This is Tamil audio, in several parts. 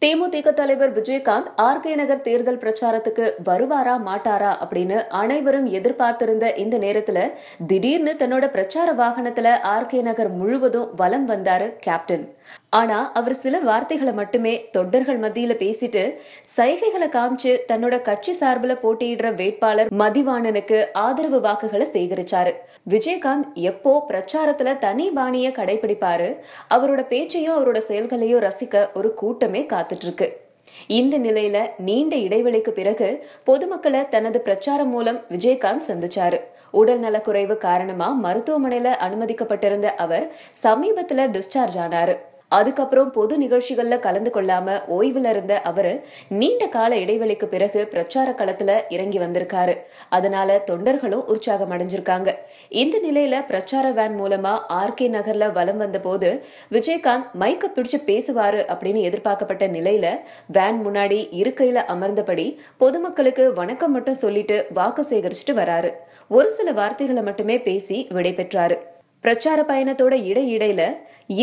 தேமுதிக தலைவர் விஜயகாந்த் ஆர்கே நகர் தேர்தல் பிரச்சாரத்துக்கு வருவாரா மாட்டாரா அப்படின்னு அனைவரும் எதிர்பார்த்திருந்த இந்த நேரத்துல திடீர்னு தன்னோட பிரச்சார வாகனத்துல ஆர்கே நகர் முழுவதும் வலம் வந்தாரு கேப்டன். ஆனா அவர் சில வார்த்தைகளை மட்டுமே தொண்டர்கள் மத்தியில பேசிட்டு சைகைகளை காமிச்சு தன்னோட கட்சி சார்பில் போட்டியிடுற வேட்பாளர் மதிவாணனுக்கு ஆதரவு வாக்குகளை சேகரிச்சாரு. விஜயகாந்த் எப்போ பிரச்சாரத்துல தனி பாணிய கடைபிடிப்பாரு. அவரோட பேச்சையும் அவரோட செயல்களையும் ரசிக்க ஒரு கூட்டமே காத்துட்டு இருக்கு. இந்த நிலையில நீண்ட இடைவெளிக்கு பிறகு பொதுமக்களை தனது பிரச்சாரம் மூலம் விஜயகாந்த் சந்திச்சாரு. உடல் நலக்குறைவு காரணமா மருத்துவமனையில அனுமதிக்கப்பட்டிருந்த அவர் சமீபத்துல டிஸ்சார்ஜ் ஆனாரு. அதுக்கப்புறம் பொது நிகழ்ச்சிகள்ல கலந்து கொள்ளாம ஓய்வுல இருந்த அவரு நீண்ட கால இடைவெளிக்கு பிறகு பிரச்சார களத்துல இறங்கி வந்திருக்காரு. அதனால தொண்டர்களும் உற்சாகம் அடைஞ்சிருக்காங்க. இந்த நிலையில பிரச்சார வேன் மூலமா ஆர்கே நகர்ல வலம் வந்த போது விஜயகாந்த் மைக்க பிடிச்சு பேசுவாரு அப்படின்னு எதிர்பார்க்கப்பட்ட நிலையில வேன் முன்னாடி இருக்கையில அமர்ந்தபடி பொதுமக்களுக்கு வணக்கம் மட்டும் சொல்லிட்டு வாக்கு சேகரிச்சுட்டு வராரு. ஒரு சில வார்த்தைகளை மட்டுமே பேசி விடை பெற்றாரு. பிரச்சார பயணத்தோட இடையிடையில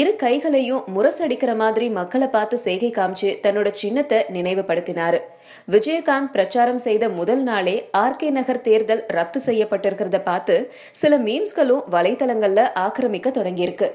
இரு கைகளையும் முரசடிக்கிற மாதிரி மக்களை பார்த்து செய்கை காமிச்சு தன்னோட சின்னத்தை நினைவுபடுத்தினாரு. விஜயகாந்த் பிரச்சாரம் செய்த முதல் நாளே ஆர்கே நகர் தேர்தல் ரத்து செய்யப்பட்டிருக்கிறத பார்த்து சில மீம்ஸ்களும் வலைதளங்கள்ல ஆக்கிரமிக்க தொடங்கியிருக்கு.